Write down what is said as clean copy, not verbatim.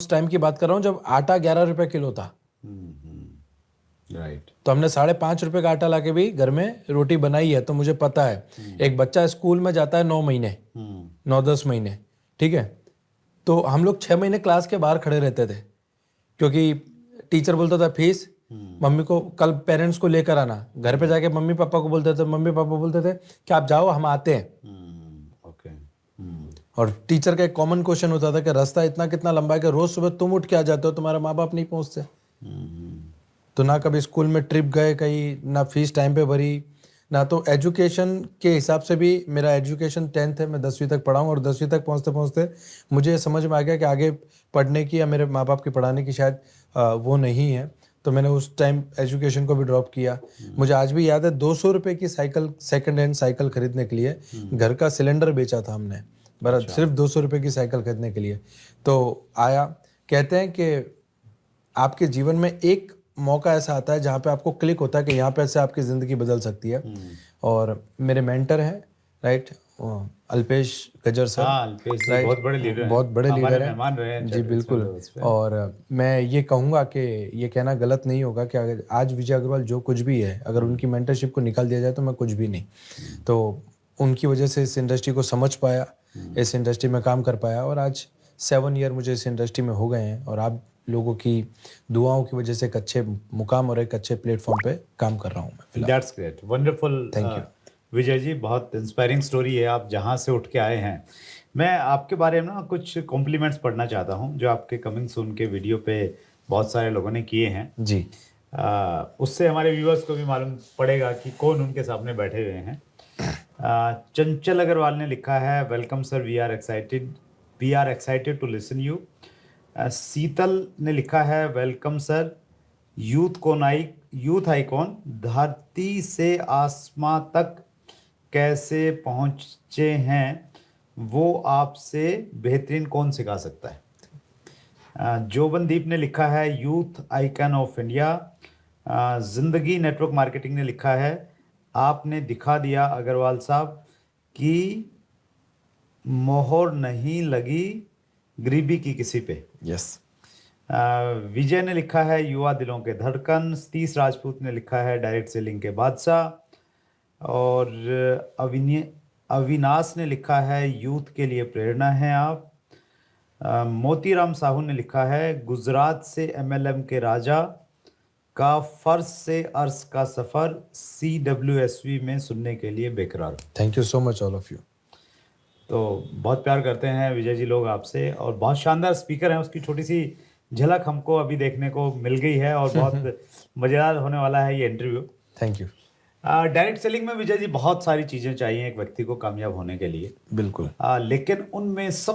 उस टाइम की बात कर रहा हूँ जब आटा 11 रुपए किलो था। राइट। तो हमने 5.5 रुपए का आटा लाके भी घर में रोटी बनाई है, तो मुझे पता है। एक बच्चा स्कूल में जाता है 9 महीने, 9-10 महीने, ठीक है। तो हम लोग 6 महीने क्लास के बाहर खड़े रहते थे, क्योंकि टीचर बोलता था फीस, मम्मी को कल पेरेंट्स को लेकर आना। घर पे जाके मम्मी पापा को बोलते थे, मम्मी पापा बोलते थे कि आप जाओ, हम आते हैं। ओके। और टीचर का एक कॉमन क्वेश्चन होता था कि रास्ता इतना कितना लंबा है कि रोज सुबह तुम उठ के आ जाते हो, तुम्हारे माँ बाप नहीं पहुंचते। तो ना कभी स्कूल में ट्रिप गए कहीं, ना फीस टाइम पे भरी, ना तो एजुकेशन के हिसाब से भी। मेरा एजुकेशन 10th है, मैं 10वीं तक पढ़ा हूँ, और 10वीं तक पहुँचते पहुँचते मुझे समझ में आ गया कि आगे पढ़ने की या मेरे माँ बाप की पढ़ाने की शायद वो नहीं है। तो मैंने उस टाइम एजुकेशन को भी ड्रॉप किया। मुझे आज भी याद है 200 रुपये की साइकिल, सेकंड हैंड साइकिल खरीदने के लिए घर का सिलेंडर बेचा था हमने, बराबर, सिर्फ 200 रुपये की साइकिल खरीदने के लिए। तो आया, कहते हैं कि आपके जीवन में एक मौका ऐसा आता है जहाँ पे आपको क्लिक होता है कि यहाँ पे से आपकी ज़िंदगी बदल सकती है। और मेरे मेंटर हैं, राइट, अल्पेश गजर सर, हाँ, अल्पेश जी राइट, बहुत बड़े लीडर हैं, बहुत बड़े हमारे लीडर मेहमान रहे हैं हैं जी, चैट बिल्कुल। एक्सप्रेस पे। और मैं ये कहूँगा कि ये कहना गलत नहीं होगा कि अगर आज विजय अग्रवाल जो कुछ भी है, अगर उनकी मेंटरशिप को निकाल दिया जाए तो मैं कुछ भी नहीं। तो उनकी वजह से इस इंडस्ट्री को समझ पाया, इस इंडस्ट्री में काम कर पाया, और आज 7 ईयर मुझे इस इंडस्ट्री में हो गए हैं, और आप लोगों की दुआओं की वजह से एक अच्छे मुकाम और एक अच्छे प्लेटफॉर्म पे काम कर रहा हूँ मैं फिलहाल। That's great, wonderful. Thank you. Vijay ji, बहुत इंस्पायरिंग स्टोरी है, आप जहाँ से उठ के आए हैं। मैं आपके बारे में ना कुछ कॉम्प्लीमेंट्स पढ़ना चाहता हूँ जो आपके कमिंग सून के वीडियो पे बहुत सारे लोगों ने किए हैं। जी। उससे हमारे व्यूअर्स को भी मालूम पड़ेगा कि कौन उनके सामने बैठे हुए हैं। चंचल अग्रवाल ने लिखा है, welcome sir, we are excited to listen you. Sheetal ने लिखा है, वेलकम सर, यूथ आइकॉन, धरती से आसमां तक कैसे पहुंचे हैं, वो आपसे बेहतरीन कौन सिखा सकता है। जोबनदीप ने लिखा है, यूथ आइकन ऑफ इंडिया। जिंदगी नेटवर्क मार्केटिंग ने लिखा है, आपने दिखा दिया अग्रवाल साहब कि मोहर नहीं लगी गरीबी की किसी पे। यस। विजय ने लिखा है, युवा दिलों के धड़कन। सतीश राजपूत ने लिखा है, डायरेक्ट सेलिंग के बादशाह। और अविनाश ने लिखा है, यूथ के लिए प्रेरणा है आप। मोतीराम साहू ने लिखा है, गुजरात से एमएलएम के राजा का फर्श से अर्श का सफर, CWSV में सुनने के लिए बेकरार। Thank you so much all of you. तो बहुत प्यार करते हैं विजय जी लोग आपसे, और बहुत शानदार स्पीकर हैं, उसकी छोटी सी झलक हमको अभी देखने को मिल गई है, और बहुत मज़ेदार होने वाला है ये interview. Thank you. Direct selling में विजय जी बहुत सारी चीज़ें चाहिए एक व्यक्ति को कामयाब होने के लिए, बिल्कुल। लेकिन उनमें सब